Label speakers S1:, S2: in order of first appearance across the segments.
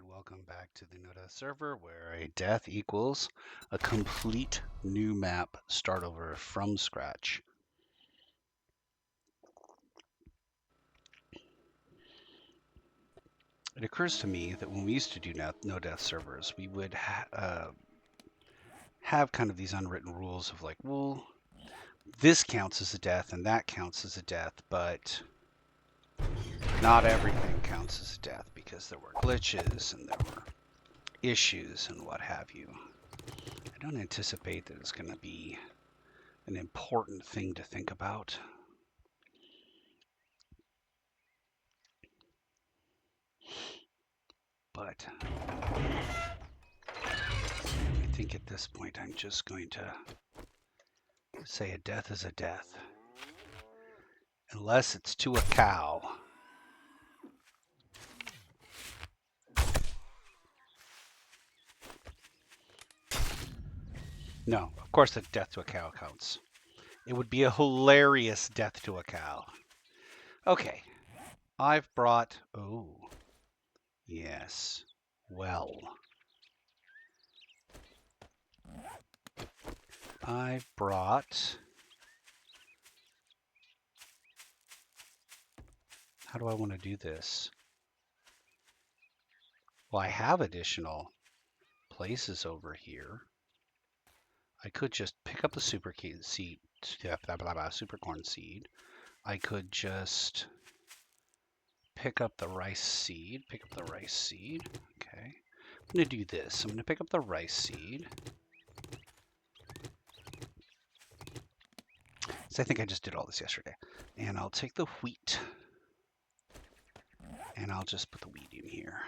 S1: Alright, welcome back to the No Death server where a death equals a complete new map start over from scratch. It occurs to me that when we used to do no death servers, we would have kind of these unwritten rules of like, well, this counts as a death and that counts as a death, but not everything counts as a death because there were glitches and there were issues and what have you. I don't anticipate that it's going to be an important thing to think about. But I think at this point I'm just going to say a death is a death. Unless it's to a cow. No, of course a death to a cow counts. It would be a hilarious death to a cow. Okay, I've brought, oh, yes, well. I've brought, how do I want to do this? Well, I have additional places over here. I could just pick up the super seed, super corn seed. I could just pick up the rice seed. Okay. I'm going to do this. I'm going to pick up the rice seed. So I think I just did all this yesterday. And I'll take the wheat. And I'll just put the wheat in here.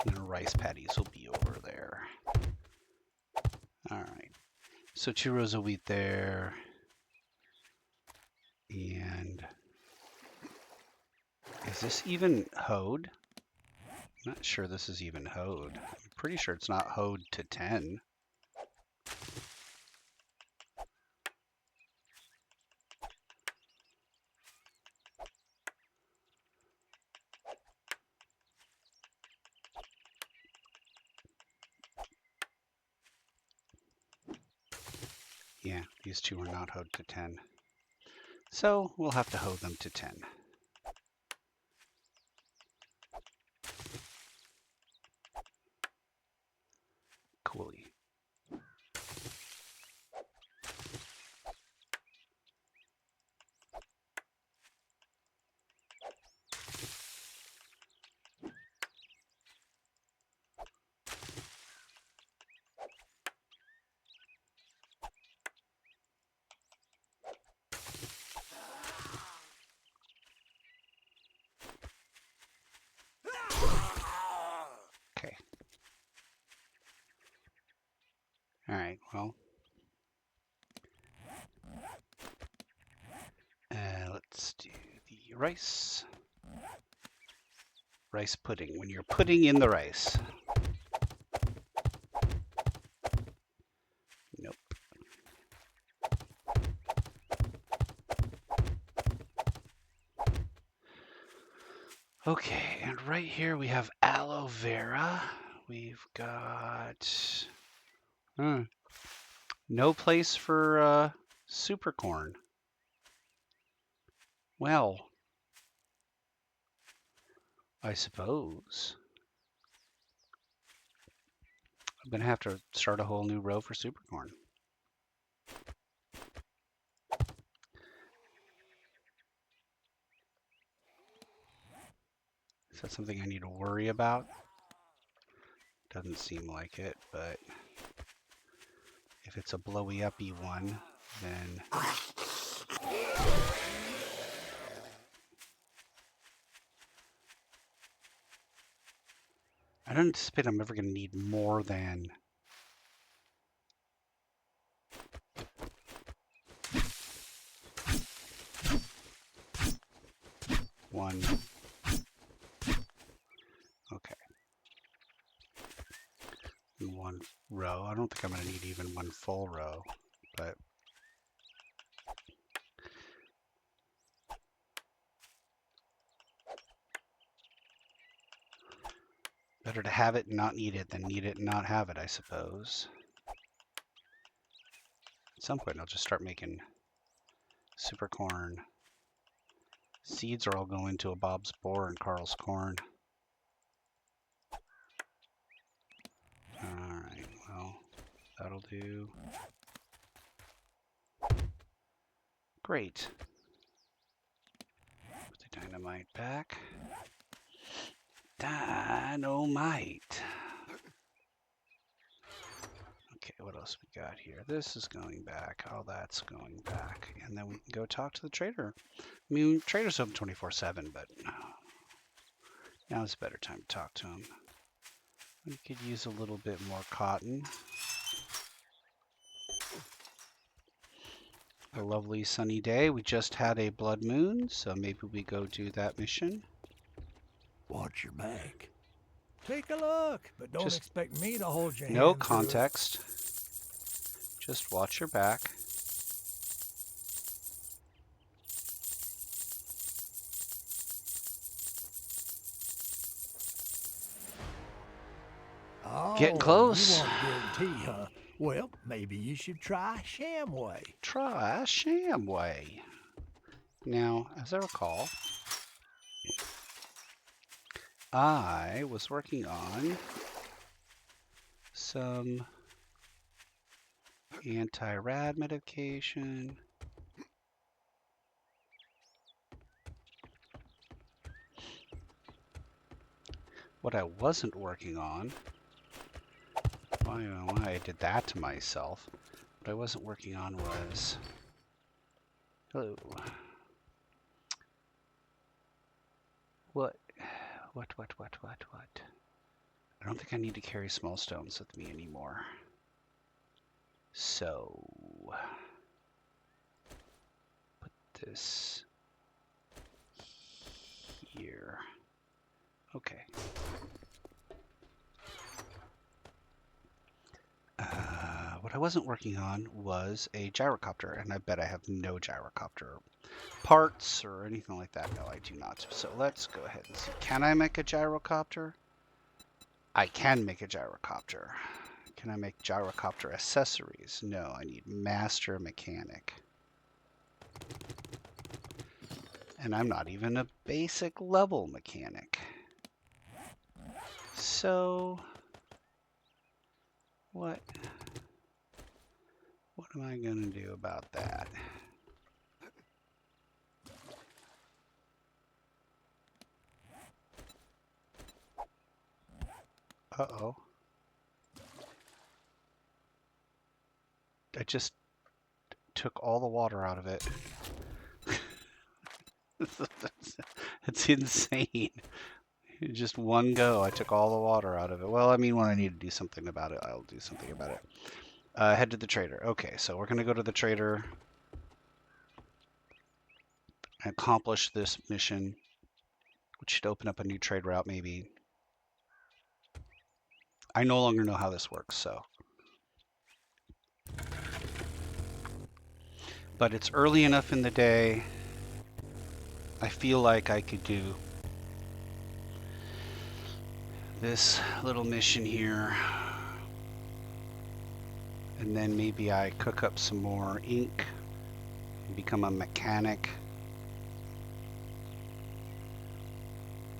S1: And the rice patties will be over there. All right. So 2 rows of wheat there. And is this even hoed? I'm not sure this is even hoed. I'm pretty sure it's not hoed to 10. Yeah, these two are not hoed to 10. So we'll have to hoe them to 10. Coolly. Okay. All right, well. Let's do the rice. Rice pudding, when you're putting in the rice. Nope. Okay, and right here we have aloe vera. We've got no place for super corn. Well, I suppose I'm going to have to start a whole new row for super corn. Is that something I need to worry about? Doesn't seem like it, but if it's a blowy uppy one, then I don't anticipate I'm ever going to need more than one. Okay. In one row. I don't think I'm going to need even one full row, but Better to have it and not need it than need it and not have it, I suppose. At some point, I'll just start making super corn. Seeds are all going to a Bob's Boar and Carl's Corn. Alright, well, that'll do. Great. Put the dynamite back. Dynamite. Okay, what else we got here? This is going back. All that's going back. And then we can go talk to the trader. I mean, trader's open 24/7, but now's a better time to talk to him. We could use a little bit more cotton. A lovely sunny day. We just had a blood moon, so maybe we go do that mission.
S2: Watch your back. Take a look, but don't expect me to hold your hand.
S1: No context. Just watch your back.
S2: Oh,
S1: getting close.
S2: You won't guarantee, huh? Well, maybe you should try Shamway.
S1: Try Shamway. Now, as I recall, I was working on some anti-rad medication. What I wasn't working on, why I did that to myself, what I wasn't working on was, hello, what? I don't think I need to carry small stones with me anymore. So, put this here. Okay. What I wasn't working on was a gyrocopter, and I bet I have no gyrocopter parts or anything like that. No, I do not. So let's go ahead and see. Can I make a gyrocopter? I can make a gyrocopter. Can I make gyrocopter accessories? No, I need master mechanic. And I'm not even a basic level mechanic. So, what am I going to do about that? Uh-oh. I just took all the water out of it. It's insane. In just one go, I took all the water out of it. Well, I mean, when I need to do something about it, I'll do something about it. Head to the trader. Okay, so we're going to go to the trader and accomplish this mission, which should open up a new trade route, maybe. I no longer know how this works, so. But it's early enough in the day. I feel like I could do this little mission here. And then maybe I cook up some more ink and become a mechanic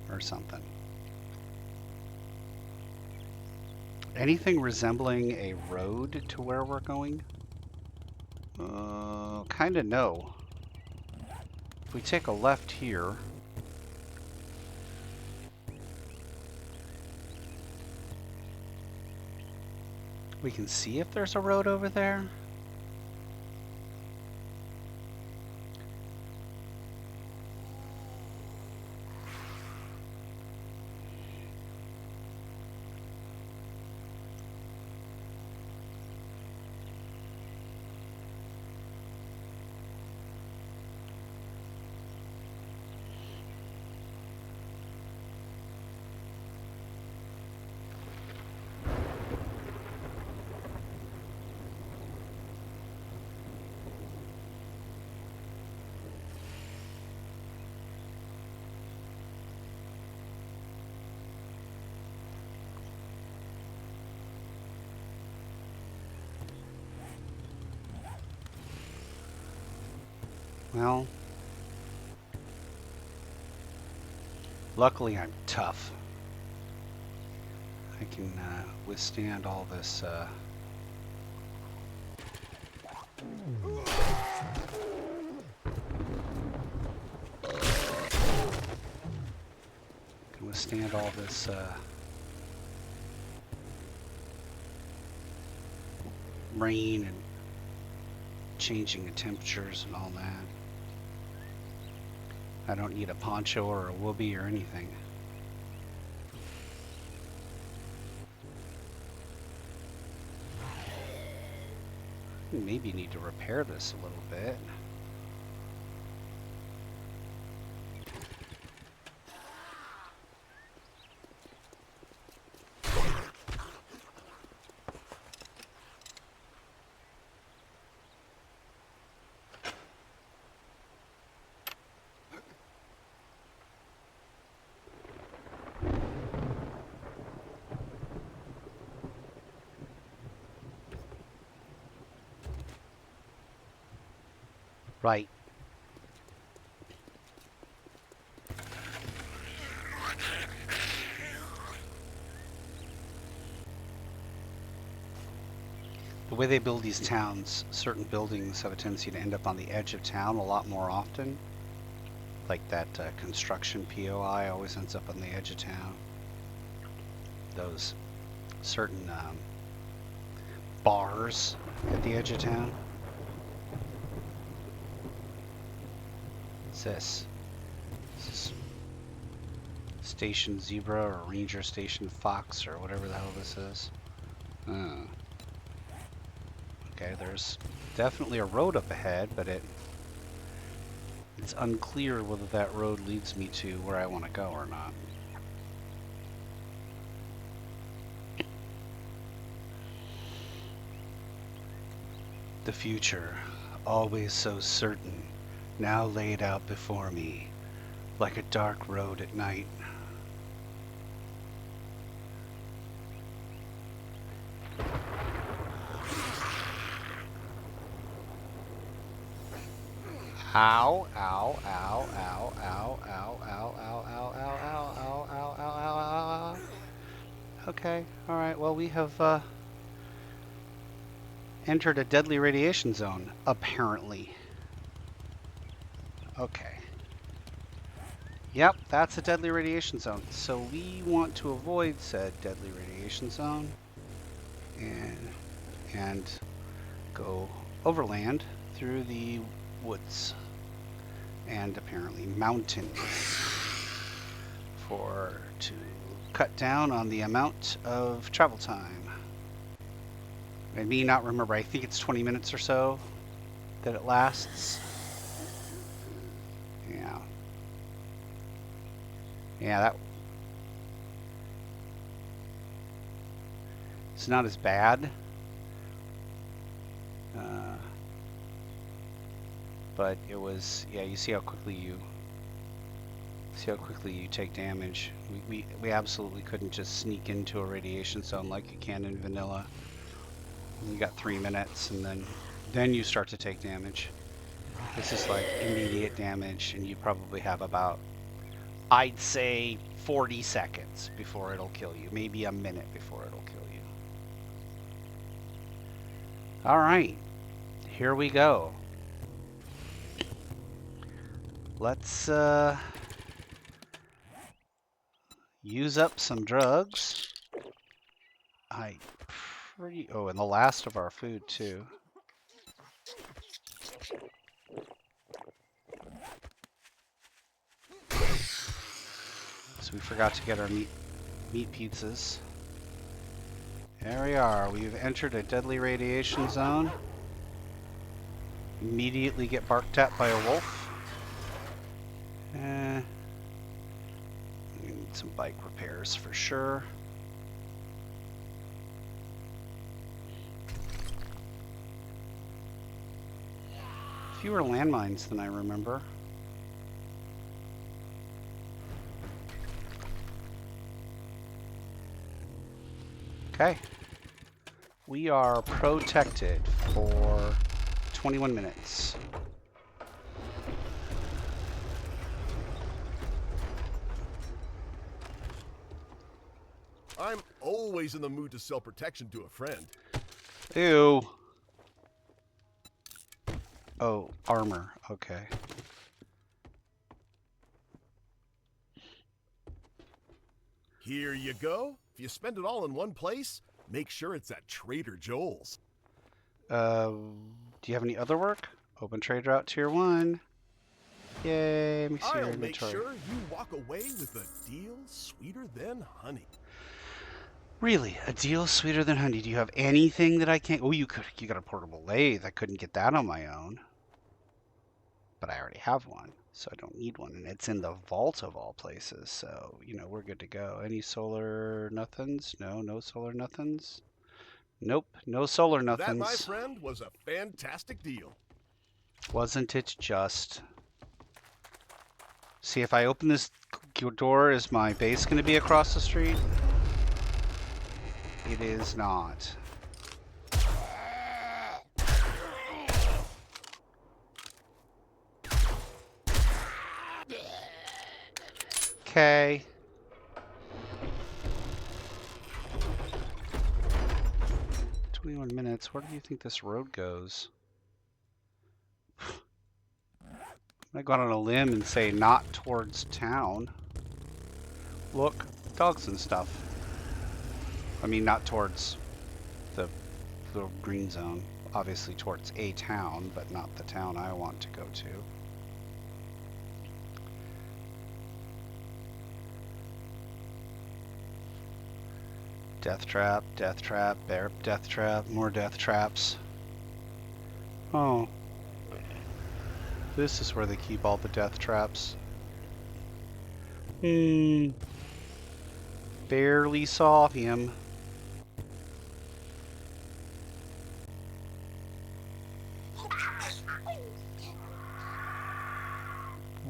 S1: or something. Anything resembling a road to where we're going? Kind of no. If we take a left here, we can see if there's a road over there. Well, luckily I'm tough. I can withstand all this. Can withstand all this. Rain and changing the temperatures and all that. I don't need a poncho or a whoopee or anything. Maybe need to repair this a little bit. Right. The way they build these towns, certain buildings have a tendency to end up on the edge of town a lot more often. Like that construction POI always ends up on the edge of town. Those certain bars at the edge of town. What's this? Is this Station Zebra or Ranger Station Fox or whatever the hell this is? Okay, there's definitely a road up ahead, but it's unclear whether that road leads me to where I want to go or not. The future, always so certain, now laid out before me, like a dark road at night. Ow, ow, ow, ow, ow, ow, ow, ow, ow, ow, ow, ow, ow, ow, ow. Okay, alright, well we have entered a deadly radiation zone, apparently. Okay. Yep, that's a deadly radiation zone. So we want to avoid said deadly radiation zone and go overland through the woods and apparently mountains to cut down on the amount of travel time. I may not remember, I think it's 20 minutes or so that it lasts. Yeah. Yeah, that... It's not as bad. But it was, yeah, you see how quickly you take damage. We absolutely couldn't just sneak into a radiation zone like you can in vanilla. You got 3 minutes and then you start to take damage. This is like immediate damage, and you probably have about, I'd say, 40 seconds before it'll kill you. Maybe a minute before it'll kill you. Alright, here we go. Let's use up some drugs. Oh, and the last of our food too. So we forgot to get our meat pizzas. There we are. We've entered a deadly radiation zone. Immediately get barked at by a wolf. We need some bike repairs for sure. Fewer landmines than I remember. Okay. We are protected for 21 minutes.
S3: I'm always in the mood to sell protection to a friend.
S1: Ew. Oh, armor. Okay.
S3: Here you go. If you spend it all in one place, make sure it's at Trader Joel's.
S1: Do you have any other work? Open trade route tier 1. Yay, let me see your
S3: I'll make
S1: inventory.
S3: sure you walk away with a deal sweeter than honey.
S1: Really, a deal sweeter than honey. Do you have anything that I can't? Oh, you got a portable lathe. I couldn't get that on my own. But I already have one, so I don't need one. And it's in the vault of all places, so, you know, we're good to go. Any solar nothings? No, no solar nothings. Nope, no solar
S3: That, my
S1: nothings.
S3: friend, was a fantastic deal.
S1: Wasn't it just? See, if I open this door, is my base going to be across the street? It is not. Okay. "21 minutes. Where do you think this road goes?" I go out on a limb and say not towards town. Look, dogs and stuff. I mean, not towards the green zone. Obviously towards a town, but not the town I want to go to. Death trap, bear death trap, more death traps. Oh. This is where they keep all the death traps. Barely saw him.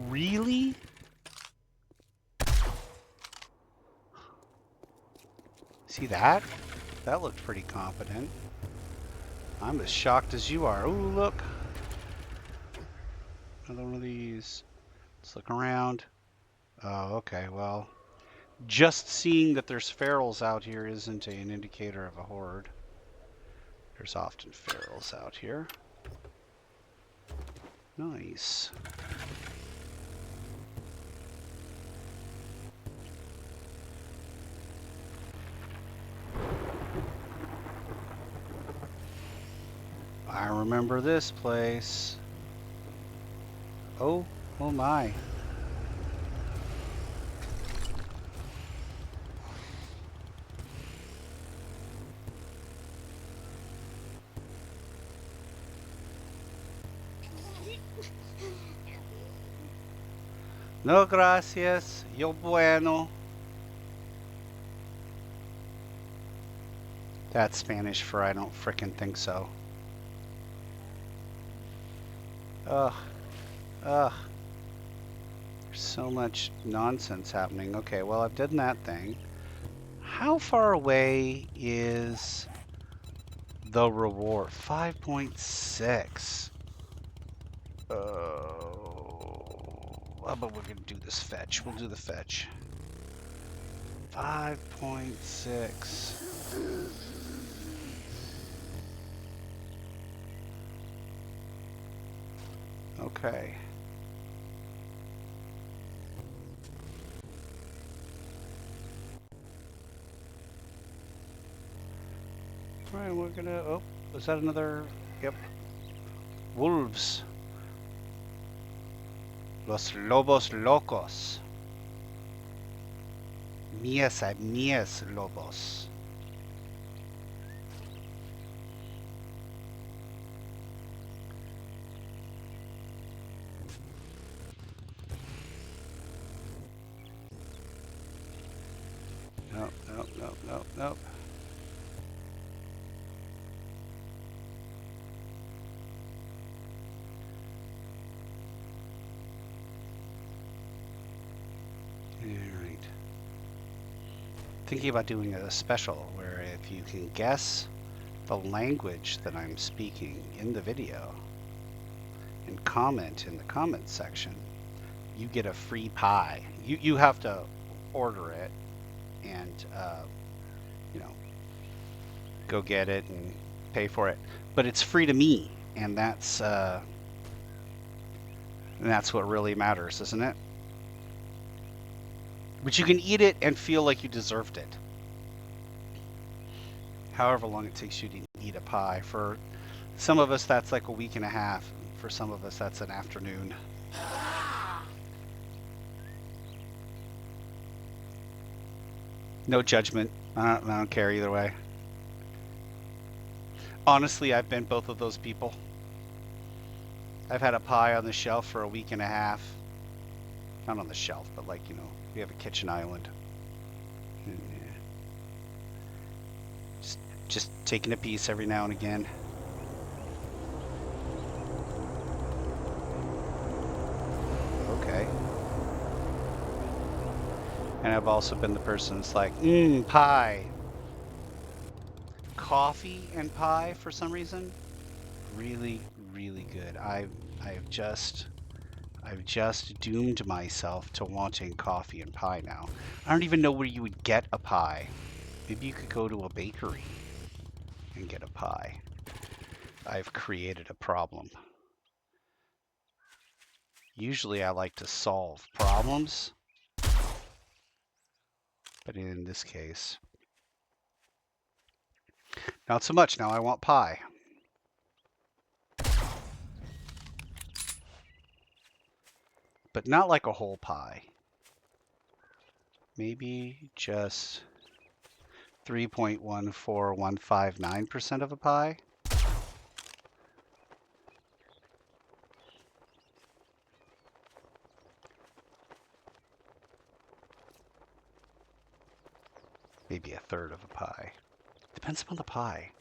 S1: Really? See that? That looked pretty competent. I'm as shocked as you are. Ooh, look. Another one of these. Let's look around. Oh, okay, well. Just seeing that there's ferals out here isn't an indicator of a horde. There's often ferals out here. Nice. I remember this place. Oh, oh my. No gracias, yo bueno. That's Spanish for I don't frickin' think so. Ugh. Ugh. There's so much nonsense happening. Okay, well, I've done that thing. How far away is the reward? 5.6. Well, but we're gonna do this fetch. We'll do the fetch. 5.6. Okay. All right, we're gonna. Oh, is that another? Yep. Wolves. Los lobos locos. Mías a mías lobos. Nope, nope, nope, nope, nope. Alright. Thinking about doing a special where if you can guess the language that I'm speaking in the video and comment in the comment section, you get a free pie. You have to order it and you know, go get it and pay for it. But it's free to me, and that's what really matters, isn't it? But you can eat it and feel like you deserved it. However long it takes you to eat a pie. For some of us, that's like a week and a half. For some of us, that's an afternoon. No judgment. I don't care either way. Honestly, I've been both of those people. I've had a pie on the shelf for a week and a half. Not on the shelf, but like, you know, we have a kitchen island. Just taking a piece every now and again. Okay. And I've also been the person that's like, pie. Coffee and pie for some reason. Really, really good. I've just doomed myself to wanting coffee and pie now. I don't even know where you would get a pie. Maybe you could go to a bakery and get a pie. I've created a problem. Usually I like to solve problems, but in this case, not so much. Now I want pie. But not like a whole pie. Maybe just 3.14159% of a pie. Maybe a third of a pie. Depends upon the pie.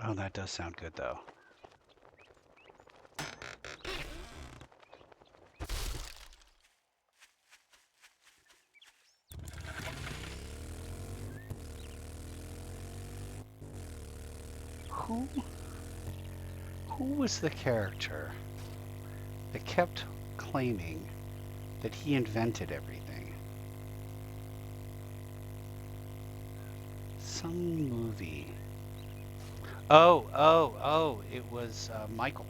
S1: Oh, that does sound good though. Who was the character that kept claiming that he invented everything? Some movie. Oh, it was Michael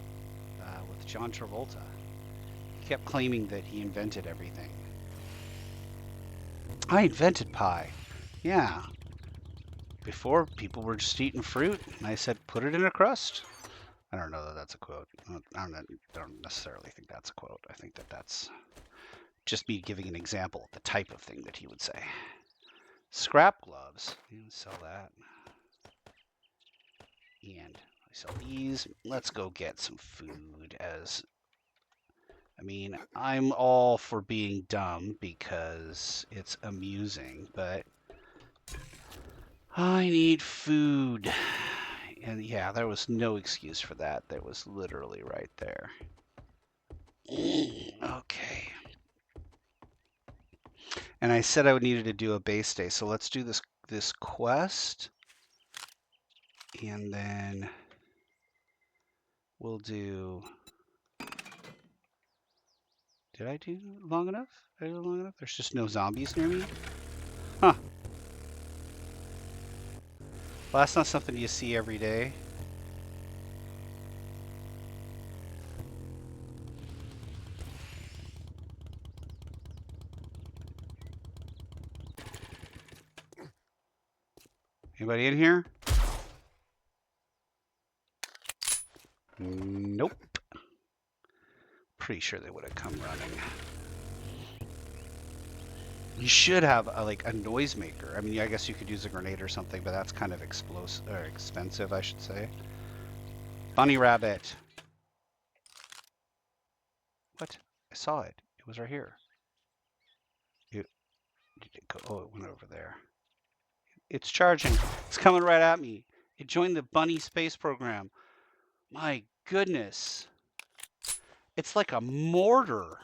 S1: with John Travolta. He kept claiming that he invented everything. I invented pie. Yeah. Before, people were just eating fruit, and I said, put it in a crust. I don't know that that's a quote. I don't necessarily think that's a quote. I think that that's just me giving an example of the type of thing that he would say. Scrap gloves. You can sell that. And I sell these. Let's go get some food. I'm all for being dumb because it's amusing, but I need food. And yeah, there was no excuse for that. That was literally right there. Okay. And I said I needed to do a base day, so let's do this quest. And then we'll do... Did I do long enough? Did I do long enough? There's just no zombies near me? Huh. Well, that's not something you see every day. Anybody in here? Nope. Pretty sure they would have come running. You should have a noise maker. I mean, I guess you could use a grenade or something, but that's kind of explosive or expensive, I should say. Bunny rabbit. What? I saw it. It was right here. Did it go? Oh, it went over there. It's charging. It's coming right at me. It joined the bunny space program. My goodness. It's like a mortar.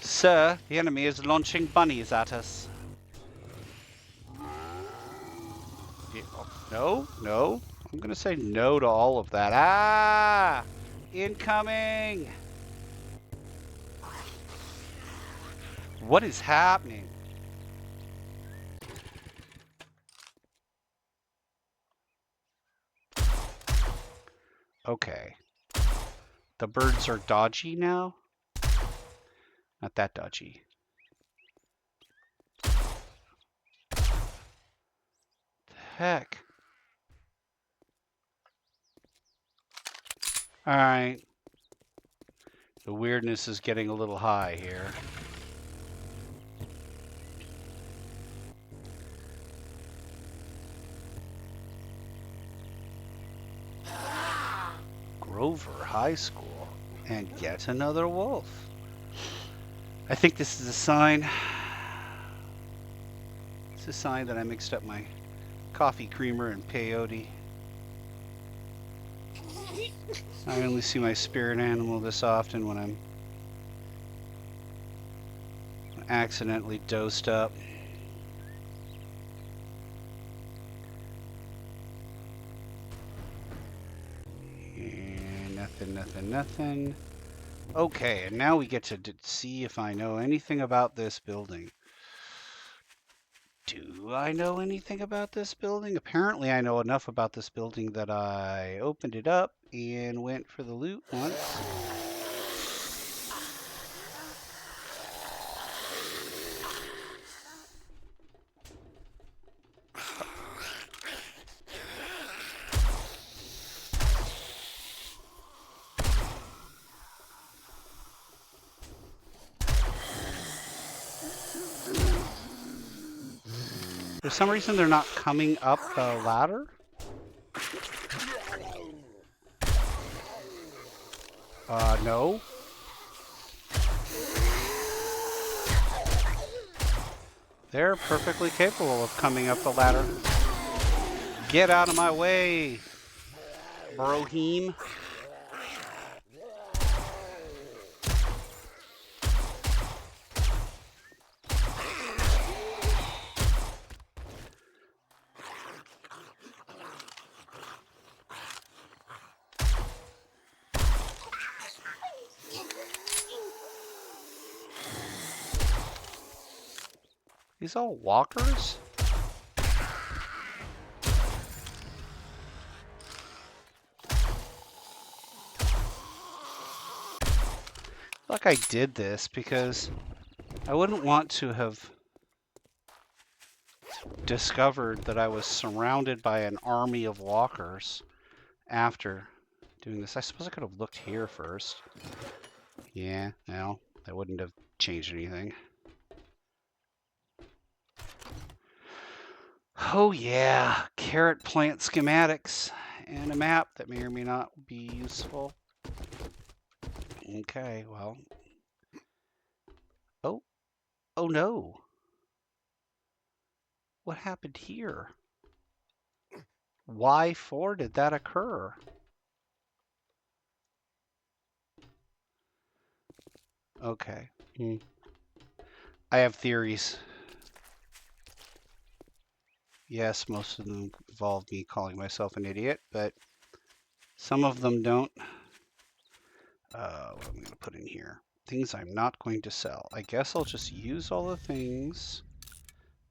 S1: Sir, the enemy is launching bunnies at us. No. I'm going to say no to all of that. Ah! Incoming! What is happening? Okay. The birds are dodgy now? Not that dodgy. The heck? Alright. The weirdness is getting a little high here. Grover High School. And yet another wolf. I think this is a sign. It's a sign that I mixed up my coffee creamer and peyote. I only see my spirit animal this often when I'm accidentally dosed up. And nothing. Okay, and now we get to see if I know anything about this building. Do I know anything about this building? Apparently I know enough about this building that I opened it up and went for the loot once. For some reason, they're not coming up the ladder. No. They're perfectly capable of coming up the ladder. Get out of my way, Broheem. These all walkers? Like I did this because I wouldn't want to have discovered that I was surrounded by an army of walkers after doing this. I suppose I could have looked here first. Yeah, no, that wouldn't have changed anything. Oh yeah, carrot plant schematics and a map that may or may not be useful. Okay, well. Oh no. What happened here? Why for did that occur? Okay. I have theories. Yes, most of them involve me calling myself an idiot, but some of them don't. What am I going to put in here? Things I'm not going to sell. I guess I'll just use all the things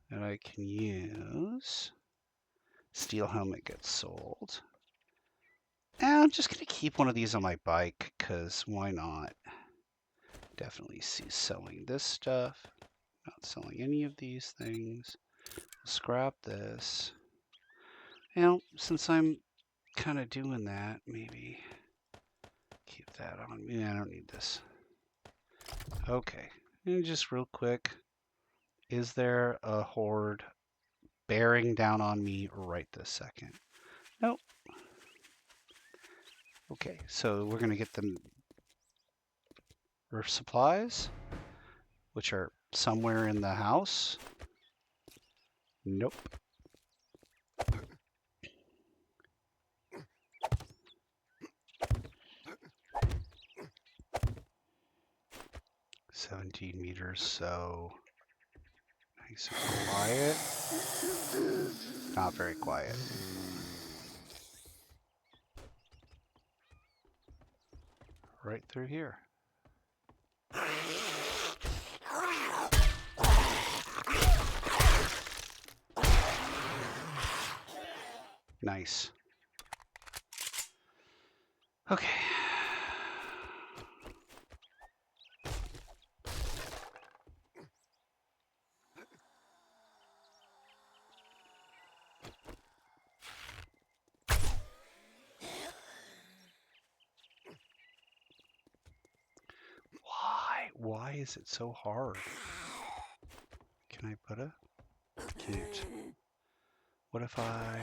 S1: that I can use. Steel helmet gets sold. And I'm just going to keep one of these on my bike, because why not? Definitely see selling this stuff. Not selling any of these things. Scrap this. You know, since I'm kind of doing that, maybe keep that on. Yeah, I don't need this. Okay, and just real quick, is there a horde bearing down on me right this second? Nope. Okay, so we're gonna get the roof supplies, which are somewhere in the house. Nope. $17 meters, so nice and quiet. Not very quiet. Right through here. Nice. Okay. Why is it so hard? Can I put a? Can't. What if I?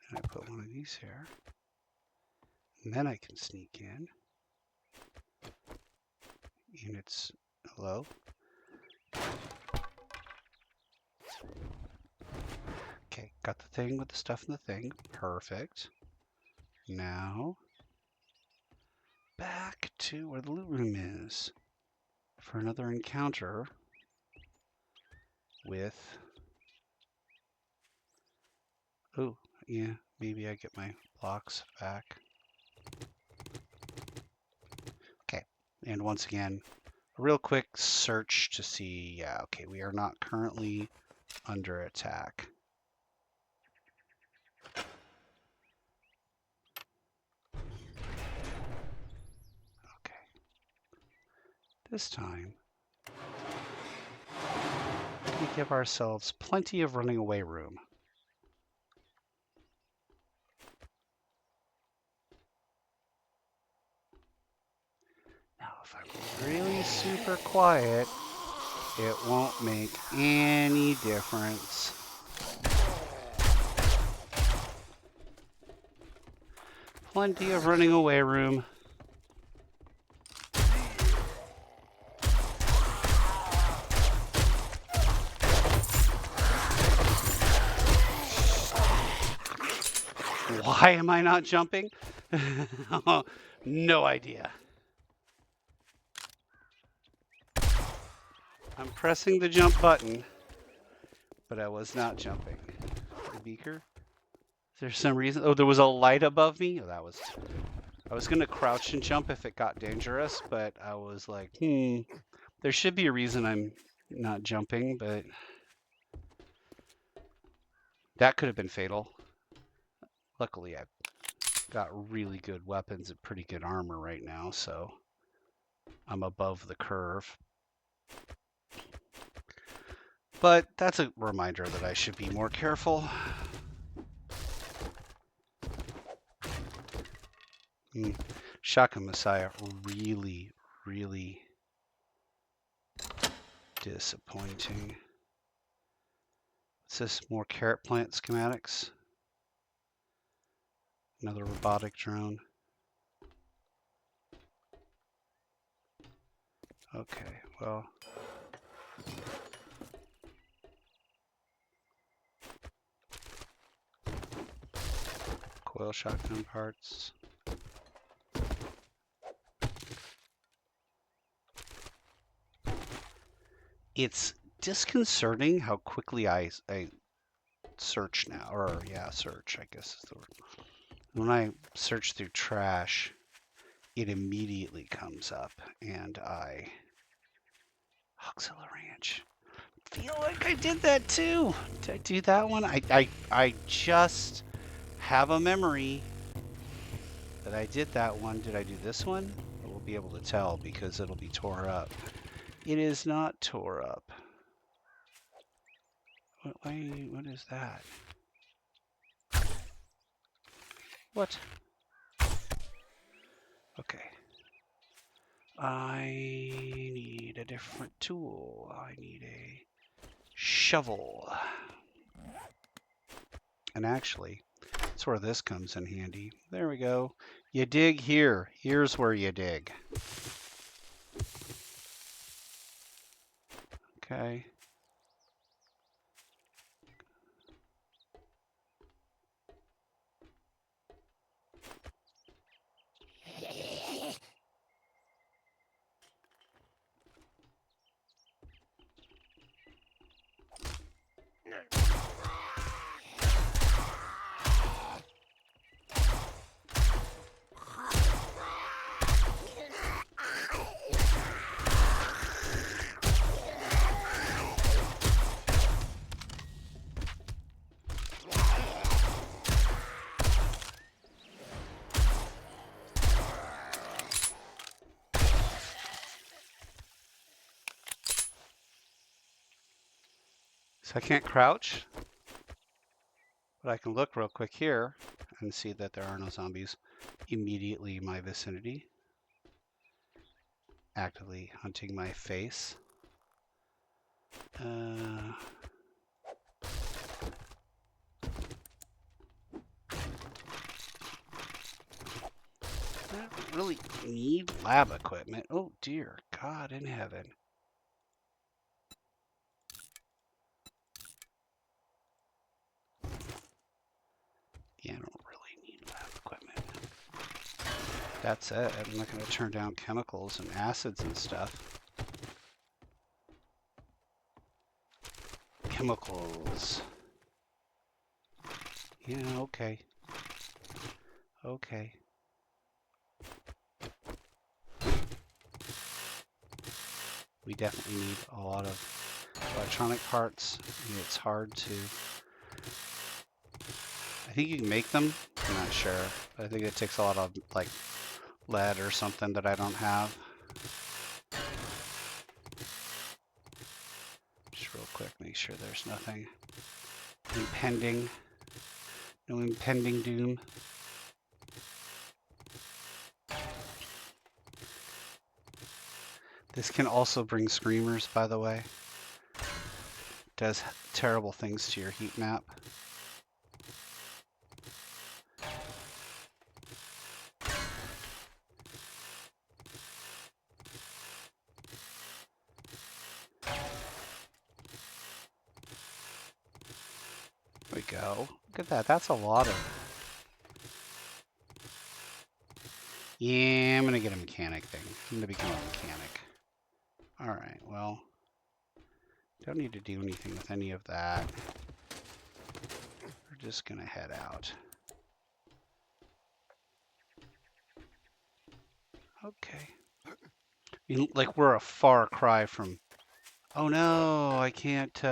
S1: And I put one of these here, and then I can sneak in. And it's hello. Okay, got the thing with the stuff in the thing. Perfect. Now back to where the loot room is for another encounter with. Oh, yeah, maybe I get my blocks back. Okay, and once again, a real quick search to see, yeah, okay, we are not currently under attack. Okay. This time, we give ourselves plenty of running away room. Now, if I'm really super quiet, it won't make any difference. Plenty of running away room. Why am I not jumping? No idea. I'm pressing the jump button, but I was not jumping. The beaker? Is there some reason? Oh, there was a light above me? Oh, that was... I was going to crouch and jump if it got dangerous, but I was like, there should be a reason I'm not jumping, but... That could have been fatal. Luckily, I've got really good weapons and pretty good armor right now, so I'm above the curve. But that's a reminder that I should be more careful. Shotgun Messiah really, really disappointing. What's this? More carrot plant schematics? Another robotic drone. Okay, well... Coil shotgun parts. It's disconcerting how quickly I search now, or yeah, search, I guess is the word. When I search through trash, it immediately comes up, and Huxilla Ranch. Feel like I did that too. Did I do that one? I just have a memory that I did that one. Did I do this one? We'll be able to tell because it'll be tore up. It is not tore up. What is that? What? Okay. I need a different tool. I need a shovel. And actually, that's where this comes in handy. There we go. You dig here. Here's where you dig. Okay. So I can't crouch, but I can look real quick here and see that there are no zombies immediately in my vicinity, actively hunting my face. I don't really need lab equipment. Oh dear God in heaven. Yeah, I don't really need lab equipment. That's it. I'm not going to turn down chemicals and acids and stuff. Chemicals. Yeah, okay. Okay. We definitely need a lot of electronic parts. It's hard to... I think you can make them. I'm not sure. But I think it takes a lot of like lead or something that I don't have. Just real quick, make sure there's nothing impending. No impending doom. This can also bring screamers, by the way. Does terrible things to your heat map. There we go. Look at that. That's a lot of... Yeah, I'm going to get a mechanic thing. I'm going to become a mechanic. Alright, well... Don't need to do anything with any of that. We're just going to head out. Okay. I mean, like, we're a far cry from... Oh no, I can't...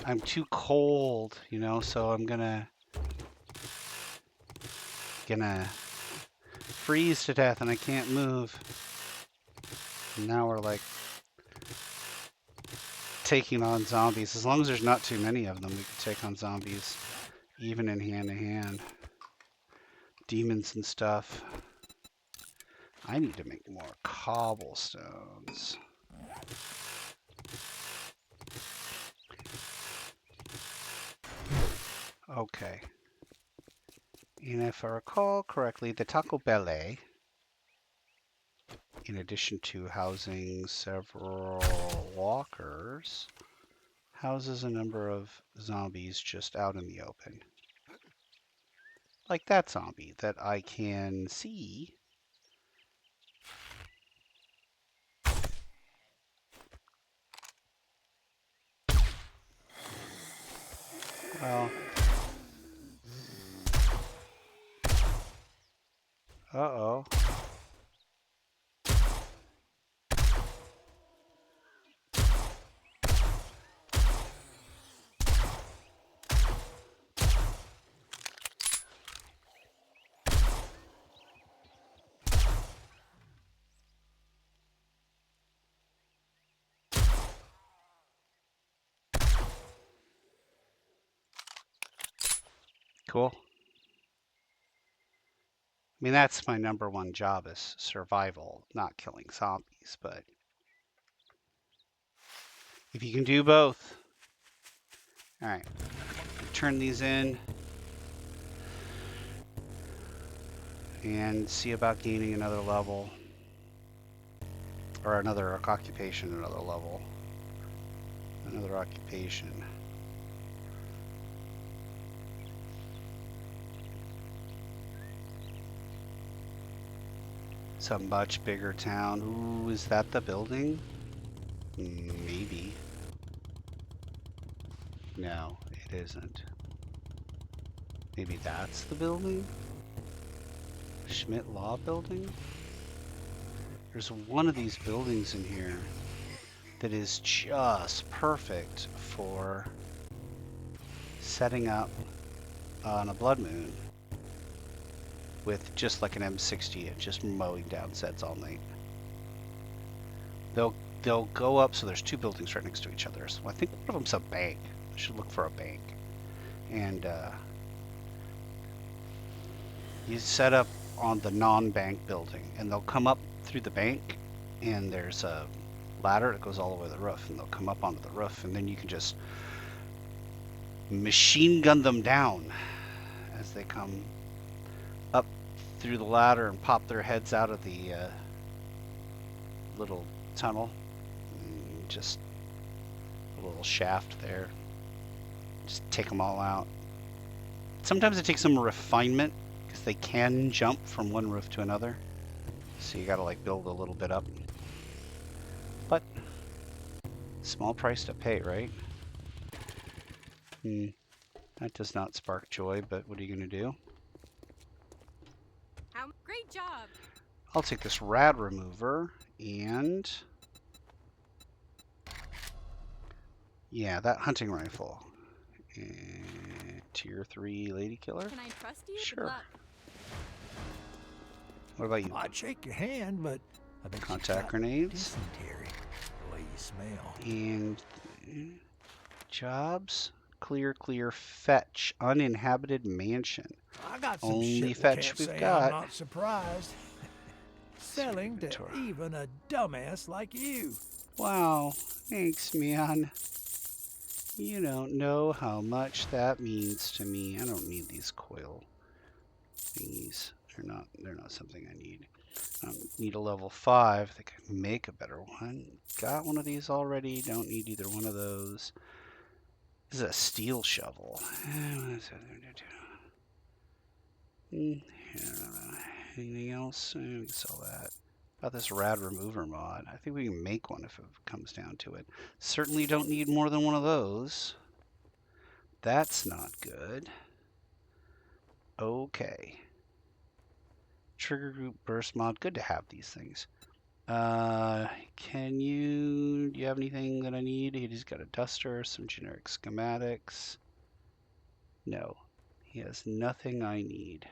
S1: I'm too cold, you know, so I'm gonna freeze to death and I can't move. And now we're like taking on zombies. As long as there's not too many of them, we can take on zombies even in hand-to-hand. Demons and stuff. I need to make more cobblestones. Okay. And if I recall correctly, the Taco Bell, in addition to housing several walkers, houses a number of zombies just out in the open. Like that zombie that I can see. Well, uh-oh. Cool. I mean, that's my number one job is survival, not killing zombies, but if you can do both. All right, turn these in and see about gaining another level or another occupation, another level, another occupation. It's a much bigger town. Ooh, is that the building? Maybe. No, it isn't. Maybe that's the building? Schmidt Law Building? There's one of these buildings in here that is just perfect for setting up on a blood moon with just like an M60 and just mowing down Zeds all night. Though they'll go up. So there's two buildings right next to each other. So I think one of them's a bank. I should look for a bank. And you set up on the non-bank building, and they'll come up through the bank, and there's a ladder that goes all the way to the roof, and they'll come up onto the roof, and then you can just machine gun them down as they come up through the ladder and pop their heads out of the little tunnel. And just a little shaft there. Just take them all out. Sometimes it takes some refinement because they can jump from one roof to another. So you gotta like build a little bit up. But small price to pay, right? That does not spark joy, but what are you gonna do?
S4: Great job.
S1: I'll take this rad remover and yeah, that hunting rifle. And tier 3 lady killer.
S4: Can I trust you?
S1: Sure.
S4: Good luck.
S1: What about you?
S2: I'd shake your hand, but I bet
S1: Contact
S2: you
S1: grenades
S2: dysentery, the way you smell.
S1: and jobs. Clear, fetch. Uninhabited mansion.
S2: I got some
S1: Only
S2: shit we
S1: fetch
S2: can't
S1: we've
S2: say
S1: got.
S2: I'm not surprised. Selling to
S1: Inventory.
S2: even a dumbass like you.
S1: Wow, thanks, man. You don't know how much that means to me. I don't need these coil thingies. They're not something I need. I don't need a level 5. I think I can make a better one. Got one of these already. Don't need either one of those. This is a steel shovel. Anything else? We can sell that. About this rad remover mod. I think we can make one if it comes down to it. Certainly don't need more than one of those. That's not good. Okay. Trigger group burst mod. Good to have these things. Do you have anything that I need? He's got a duster, some generic schematics. No, he has nothing I need.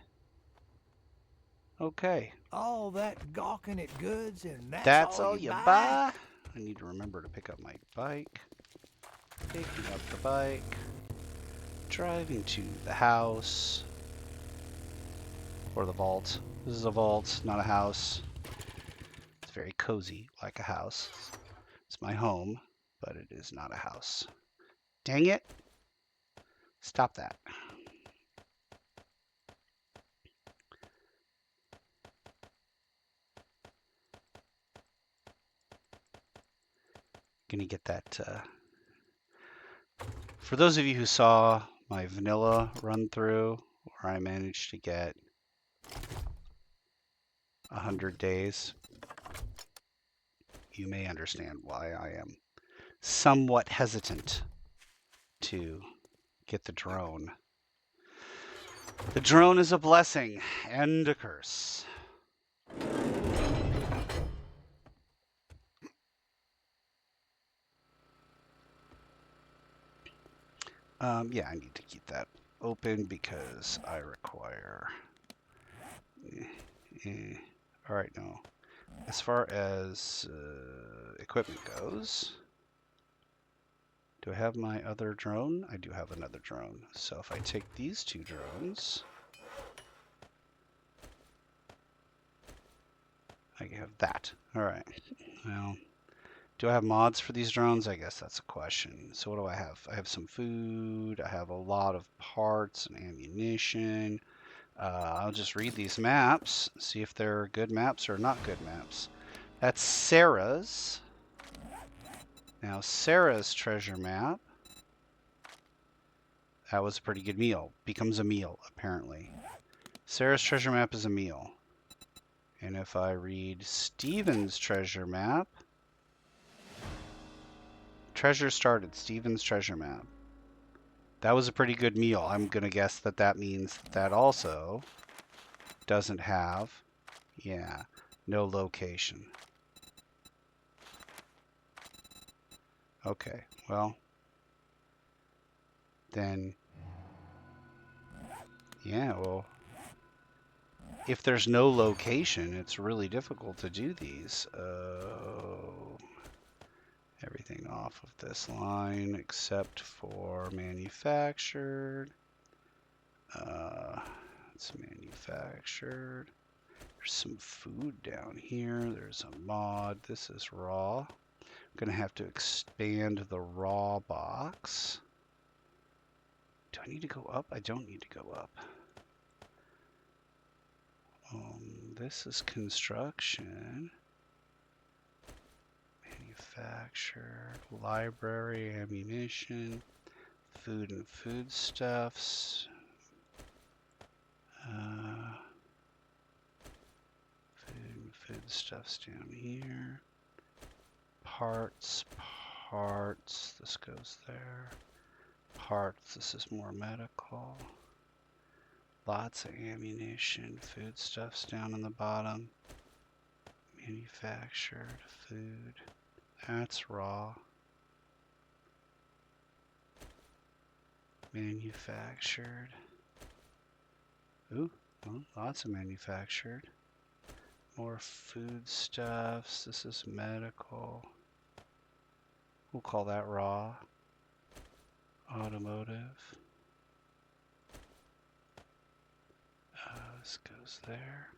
S1: Okay.
S2: All that gawking at goods and
S1: That's all you buy? I need to remember to pick up my bike. Picking up the bike. Driving to the house. Or the vault. This is a vault, not a house. It's very cozy, like a house. It's my home, but it is not a house. Dang it. Stop that. Gonna get that. For those of you who saw my vanilla run through, where I managed to get 100 days, you may understand why I am somewhat hesitant to get the drone. The drone is a blessing and a curse. Yeah, I need to keep that open because I require... All right, no. As far as equipment goes, do I have my other drone? I do have another drone. So if I take these two drones, I can have that. All right. Well, do I have mods for these drones? I guess that's a question. So what do I have? I have some food. I have a lot of parts and ammunition. I'll just read these maps, see if they're good maps or not good maps. That's Sarah's. Now, Sarah's treasure map. That was a pretty good meal. Becomes a meal, apparently. Sarah's treasure map is a meal. And if I read Steven's treasure map, treasure started, Steven's treasure map. That was a pretty good meal. I'm going to guess that that means that also doesn't have, yeah, no location. Okay, well, then, yeah, well, if there's no location, it's really difficult to do these. Everything off of this line except for manufactured. It's manufactured. There's some food down here. There's a mod. This is raw. I'm going to have to expand the raw box. Do I need to go up? I don't need to go up. This is construction. Manufactured. Library, ammunition, food and foodstuffs. Food and foodstuffs down here. Parts. This goes there. Parts. This is more medical. Lots of ammunition. Foodstuffs down on the bottom. Manufactured food. That's raw. Manufactured. Ooh, well, lots of manufactured. More foodstuffs. This is medical. We'll call that raw. Automotive. This goes there.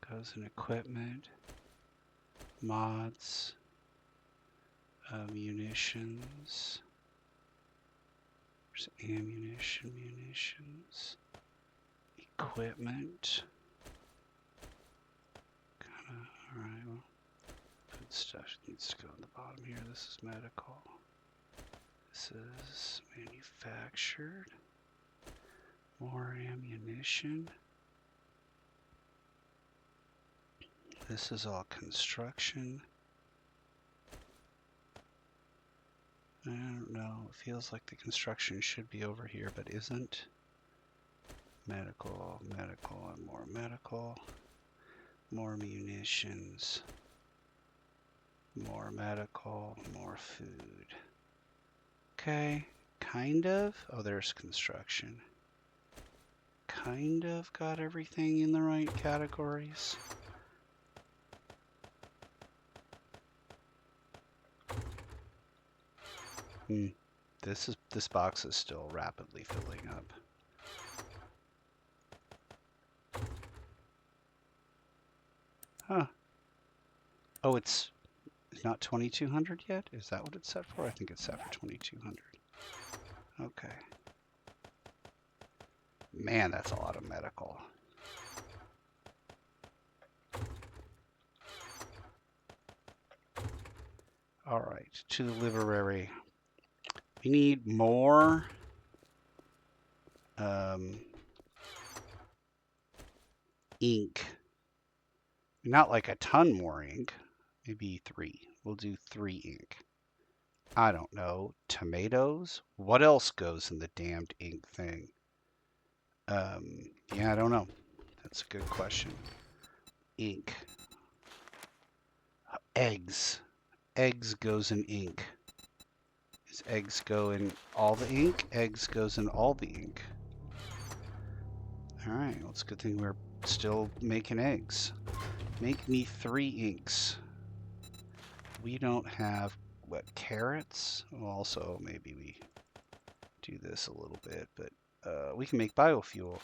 S1: Goes in equipment. Mods. Munitions. There's ammunition, munitions. Equipment. Alright, well, food stuff needs to go on the bottom here. This is medical. This is manufactured. More ammunition. This is all construction. I don't know. It feels like the construction should be over here, but isn't. Medical, medical, and more medical. More munitions. More medical, more food. Okay, kind of. Oh, there's construction. Kind of got everything in the right categories. This box is still rapidly filling up. Huh. Oh, it's not 2200 yet? Is that what it's set for? I think it's set for 2200. Okay. Man, that's a lot of medical. All right, to the library. We need more ink. Not like a ton more ink. Maybe 3. We'll do 3 ink. I don't know. Tomatoes? What else goes in the damned ink thing? Yeah, I don't know. That's a good question. Ink. Eggs. Eggs goes in ink. Does eggs go in all the ink? Eggs goes in all the ink. Alright, well, it's a good thing we're still making eggs. Make me 3 inks. We don't have, what, carrots? Well, also, maybe we do this a little bit, but we can make biofuel.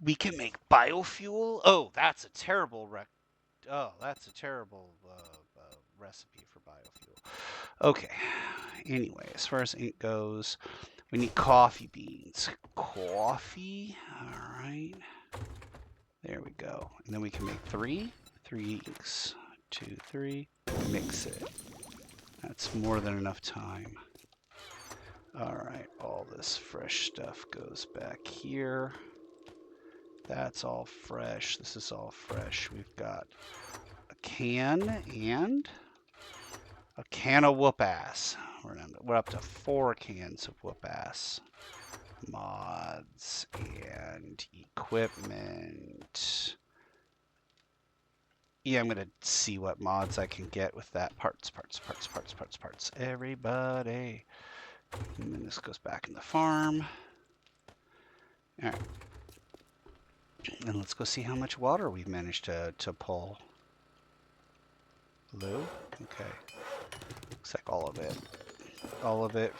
S1: We can make biofuel? Oh, that's a terrible recipe for biofuel. Okay. Anyway, as far as ink goes, we need coffee beans. Coffee. All right. There we go. And then we can make 3 inks. 2, 3. Mix it. That's more than enough time. All right. All this fresh stuff goes back here. That's all fresh. This is all fresh. We've got a can and a can of whoop ass. We're up to 4 cans of whoop ass. Mods and equipment. Yeah, I'm gonna see what mods I can get with that. Parts. Everybody. And then this goes back in the farm. All right. And let's go see how much water we've managed to pull. Hello? Okay. Looks all of it. All of it.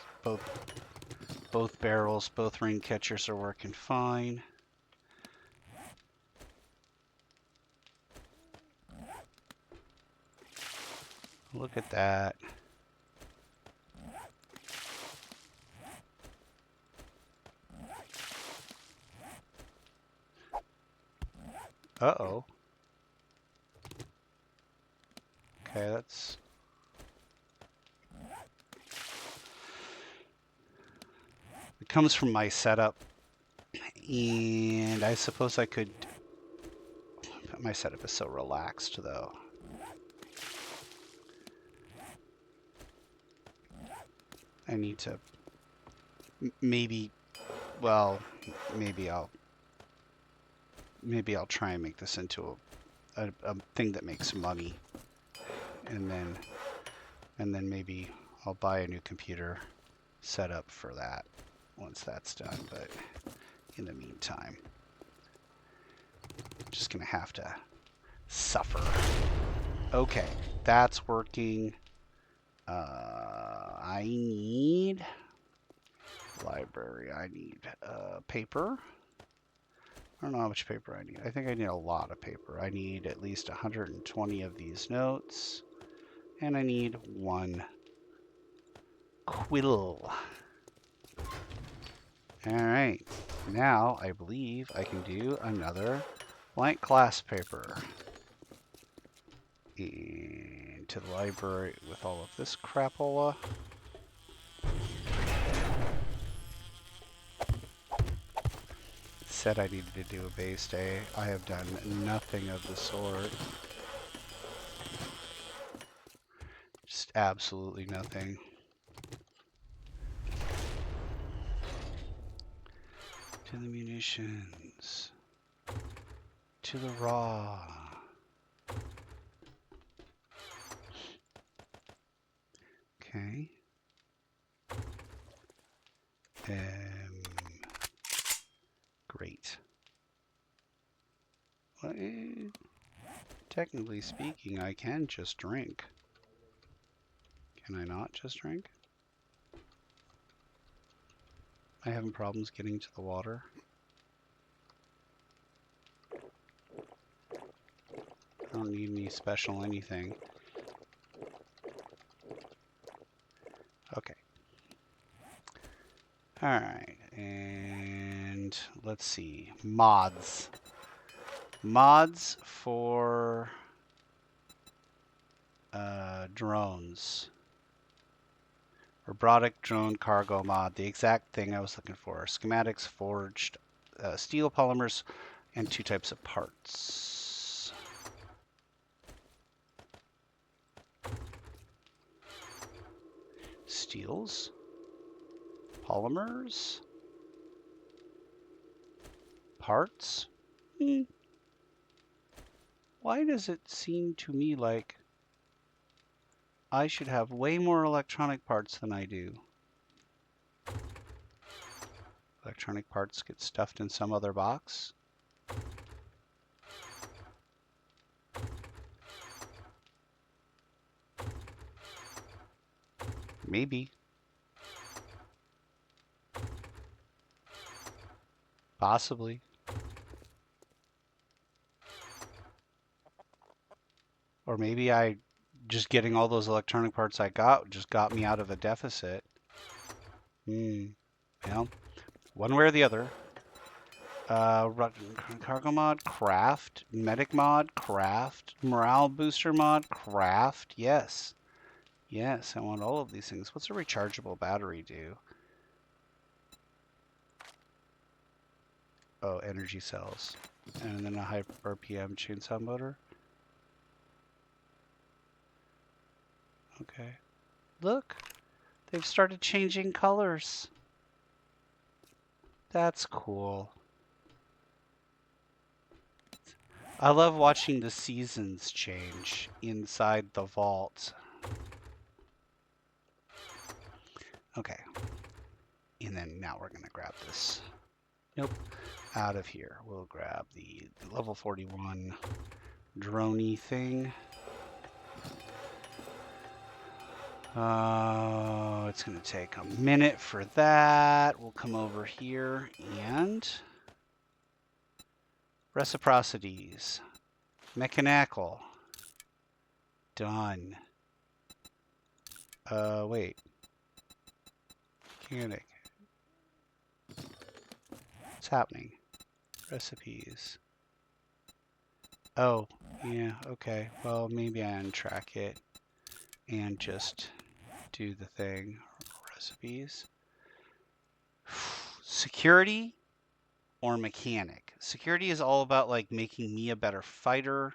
S1: Both barrels, both rain catchers are working fine. Look at that. Uh-oh. Okay, that's... It comes from my setup, and I suppose I could... My setup is so relaxed, though. I need to... Maybe... Well, maybe I'll try and make this into a thing that makes money, and then maybe I'll buy a new computer setup for that once that's done. But in the meantime, I'm just gonna have to suffer. Okay, that's working. I need library. I need paper. I don't know how much paper I need. I think I need a lot of paper. I need at least 120 of these notes. And I need 1 quill. Alright. Now, I believe I can do another blank class paper. And to the library with all of this crapola. Said I needed to do a base day. I have done nothing of the sort. Just absolutely nothing. To the munitions. To the raw. Okay. Great. Well, technically speaking, I can just drink. Can I not just drink? I having problems getting to the water. I don't need any special anything. Okay. Alright, and let's see. Mods. Mods for drones. Robotic drone cargo mod. The exact thing I was looking for. Schematics, forged steel polymers, and 2 types of parts. Steels. Polymers. Parts. Why does it seem to me like I should have way more electronic parts than I do? Electronic parts get stuffed in some other box? Maybe. Possibly. Or maybe I just getting all those electronic parts I got just got me out of a deficit. Well, one way or the other. Cargo mod, craft. Medic mod, craft. Morale booster mod, craft. Yes. Yes, I want all of these things. What's a rechargeable battery do? Oh, energy cells. And then a high RPM chainsaw motor. Okay. Look, they've started changing colors. That's cool. I love watching the seasons change inside the vault. Okay. And then now we're going to grab this. Nope. Out of here. We'll grab the level 41 droney thing. It's going to take a minute for that. We'll come over here and reciprocities. Mechanical. Done. Wait. Mechanic. What's happening? Recipes. Oh, yeah, okay. Well, maybe I untrack it and just do the thing. Recipes. Security or mechanic? Security is all about like making me a better fighter.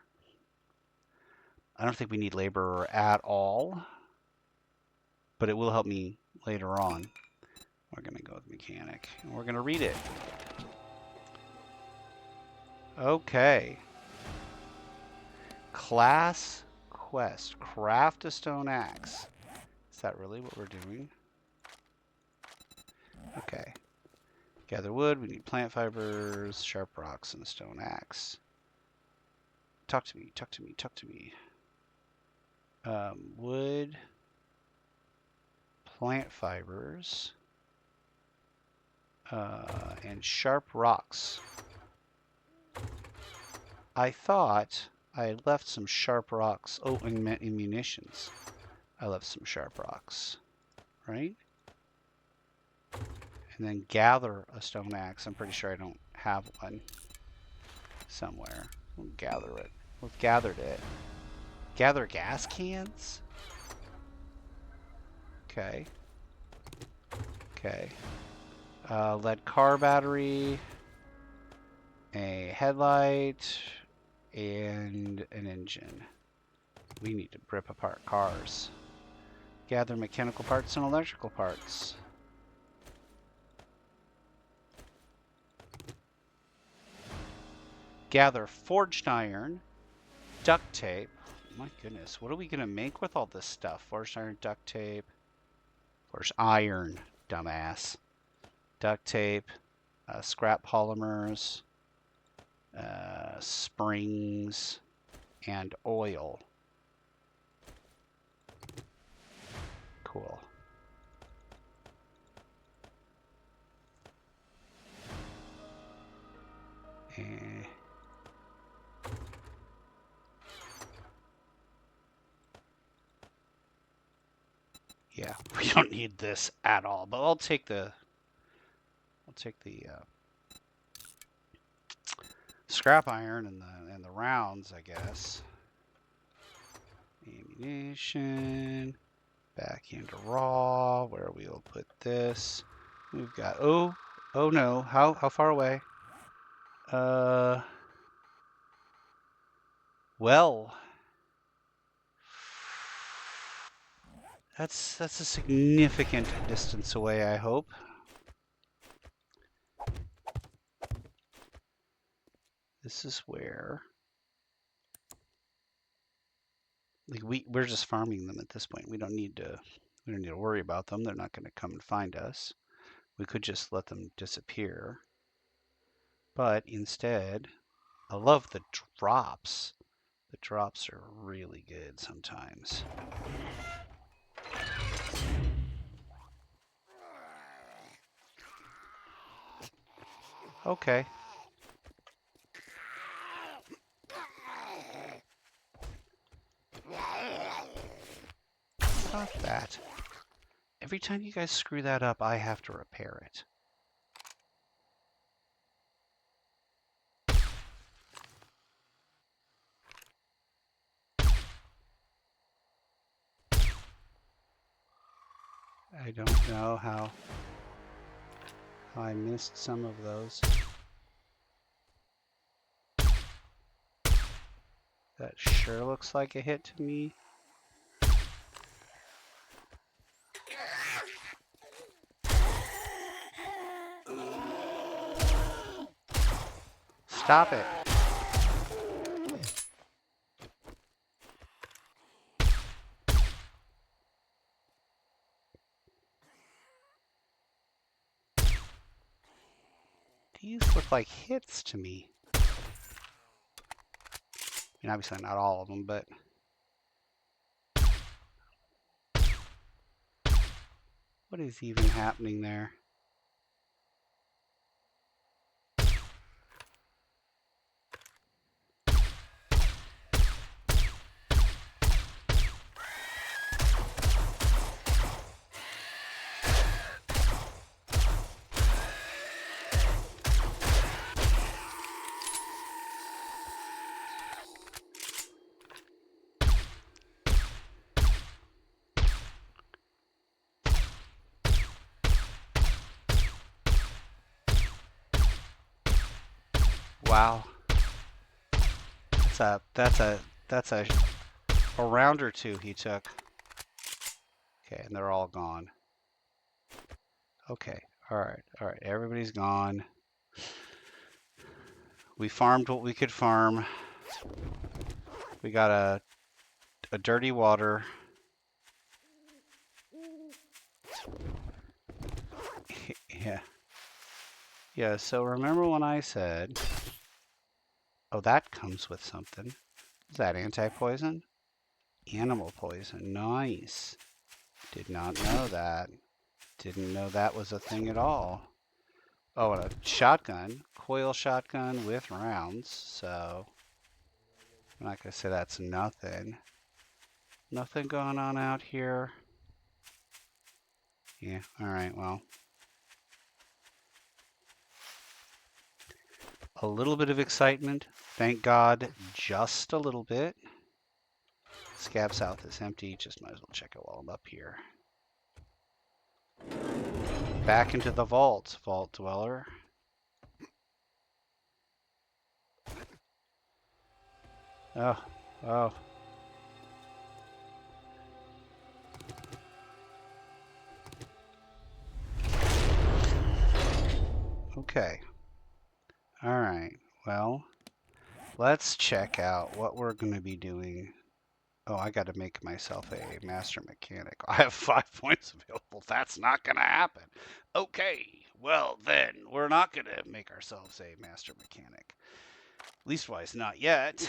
S1: I don't think we need laborer at all, but it will help me later on. We're going to go with mechanic, and we're going to read it. Okay. Class quest. Craft a stone axe. Is that really what we're doing? Okay. Gather wood. We need plant fibers, sharp rocks, and a stone axe. Talk to me. Talk to me. Talk to me. Wood. Plant fibers. And sharp rocks. I thought I had left some sharp rocks. Oh, and munitions. I left some sharp rocks. Right? And then gather a stone axe. I'm pretty sure I don't have one somewhere. We'll gather it. We've gathered it. Gather gas cans? Okay. Okay. Lead car battery. A headlight. And an engine. We need to rip apart cars. Gather mechanical parts and electrical parts. Gather forged iron, duct tape. My goodness, what are we going to make with all this stuff? Forged iron, duct tape. Forged iron, dumbass. Duct tape, scrap polymers, springs, and oil. Cool. Yeah, we don't need this at all, but I'll take the scrap iron and the rounds, I guess. Ammunition, back into raw, where we'll put this. We've got oh no, how far away? Well, that's a significant distance away, I hope. This is where, like, we're just farming them at this point. We don't need to worry about them. They're not going to come and find us. We could just let them disappear. But instead, I love the drops. The drops are really good sometimes. Okay. Stop that. Every time you guys screw that up, I have to repair it. I don't know how I missed some of those. That sure looks like a hit to me. Stop it. These look like hits to me. I mean, obviously not all of them, but What is even happening there? Wow. That's a round or two he took. Okay, and they're all gone. Okay, all right, everybody's gone. We farmed what we could farm. We got a dirty water. Yeah. Yeah, so remember when I said, oh, that comes with something. Is that anti-poison? Animal poison. Nice. Did not know that. Didn't know that was a thing at all. Oh, and a shotgun. Coil shotgun with rounds. So, I'm not going to say that's nothing. Nothing going on out here. Yeah, alright, well. A little bit of excitement. Thank God, just a little bit. Scab South is empty. Just might as well check it while I'm up here. Back into the vault, Vault Dweller. Oh, oh. Okay. Alright, well, let's check out what we're going to be doing. Oh, I got to make myself a master mechanic. I have 5 points available. That's not going to happen. Okay, well then, we're not going to make ourselves a master mechanic. Leastwise, not yet.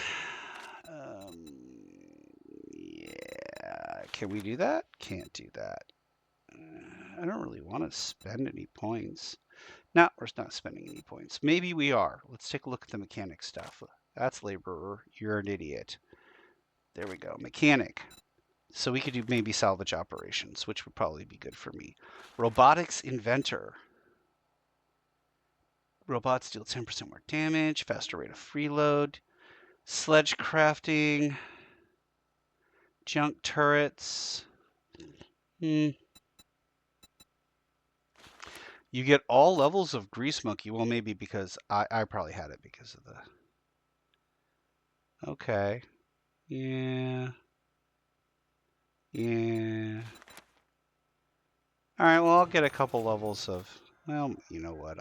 S1: Yeah, can we do that? Can't do that. I don't really want to spend any points. No, we're not spending any points. Maybe we are. Let's take a look at the mechanic stuff. That's laborer. You're an idiot. There we go. Mechanic. So we could do maybe salvage operations, which would probably be good for me. Robotics inventor. Robots deal 10% more damage, faster rate of freeload. Sledge crafting. Junk turrets. You get all levels of Grease Monkey. Well, maybe because I probably had it because of the... Okay. Yeah. Yeah. Alright, well, I'll get a couple levels of... Well, you know what?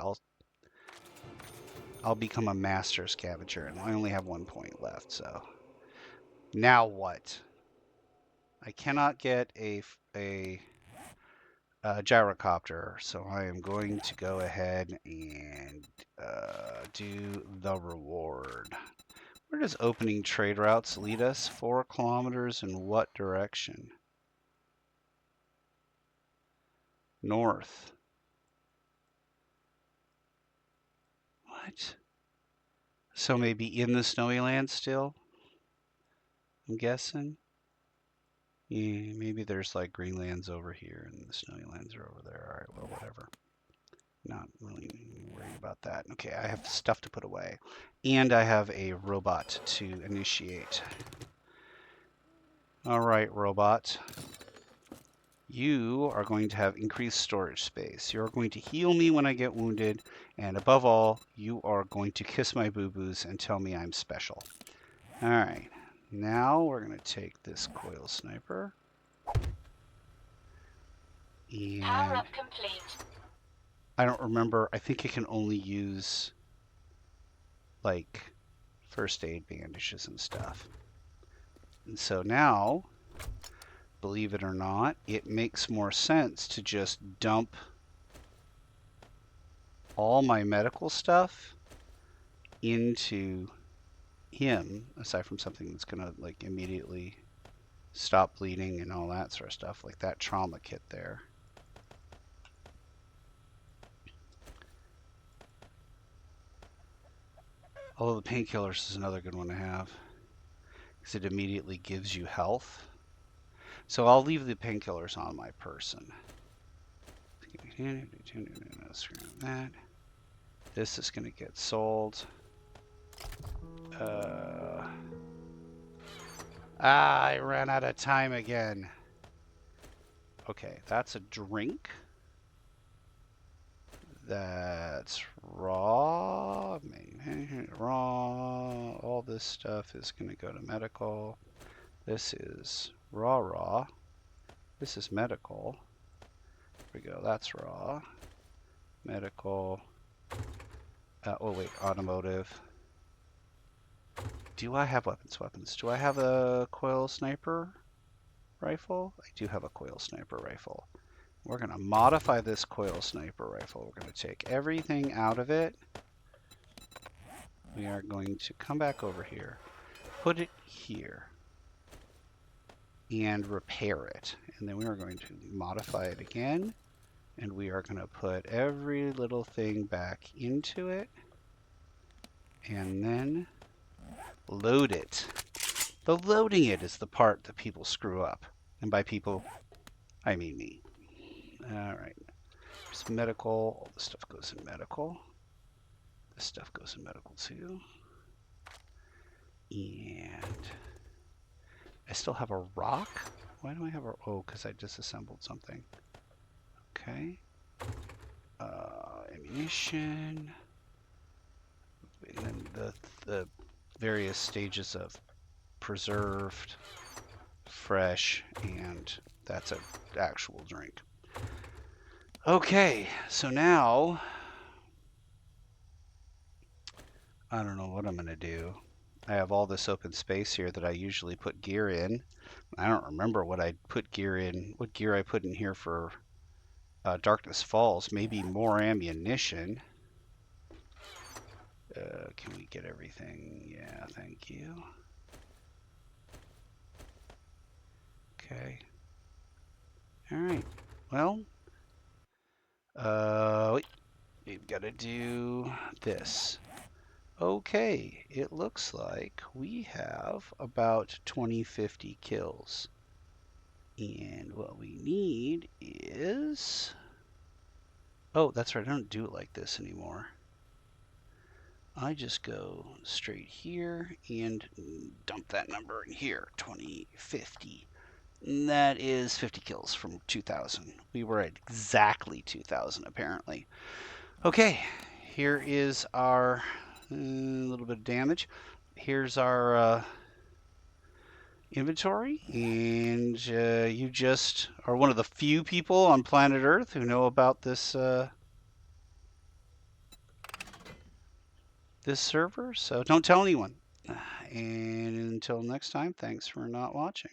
S1: I'll become a master scavenger, and I only have 1 point left, so... Now what? I cannot get a gyrocopter, so I am going to go ahead and do the reward. Where does opening trade routes lead us? 4 kilometers in what direction? North. What? So maybe in the snowy land still? I'm guessing. Yeah, maybe there's like Greenlands over here and the snowy lands are over there. Alright, well, whatever. Not really worried about that. Okay, I have stuff to put away. And I have a robot to initiate. Alright, robot. You are going to have increased storage space. You're going to heal me when I get wounded. And above all, you are going to kiss my boo-boos and tell me I'm special. Alright. Now we're going to take this coil sniper. And
S4: Power up complete.
S1: I don't remember. I think it can only use like first aid bandages and stuff. And so now, believe it or not, it makes more sense to just dump all my medical stuff into him, aside from something that's gonna like immediately stop bleeding and all that sort of stuff, like that trauma kit there. Although the painkillers is another good one to have, because it immediately gives you health. So I'll leave the painkillers on my person. That. This is going to get sold. I ran out of time again. Okay, that's a drink. That's raw. Raw. All this stuff is going to go to medical. This is raw. This is medical. There we go. That's raw. Medical. Oh, wait. Automotive. Do I have weapons? Do I have a coil sniper rifle? I do have a coil sniper rifle. We're going to modify this coil sniper rifle. We're going to take everything out of it. We are going to come back over here, put it here, and repair it. And then we are going to modify it again. And we are going to put every little thing back into it. And then load it. The loading it is the part that people screw up. And by people, I mean me. All right. There's medical. All this stuff goes in medical. This stuff goes in medical too. And I still have a rock. Why do I have a... Oh, because I disassembled something. Okay. Ammunition. And then the various stages of preserved, fresh, and that's an actual drink. Okay, so now I don't know what I'm going to do. I have all this open space here that I usually put gear in. I don't remember what I put gear in, what gear I put in here for Darkness Falls. Maybe more ammunition. Can we get everything? Yeah, thank you. Okay. All right. Well, wait. We've got to do this. Okay, it looks like we have about 20-50 kills. And what we need is... Oh, that's right, I don't do it like this anymore. I just go straight here and dump that number in here, 2050. And that is 50 kills from 2,000. We were at exactly 2,000 apparently. Okay, here is our little bit of damage. Here's our inventory, and you just are one of the few people on planet Earth who know about this this server, so don't tell anyone. And until next time, thanks for not watching.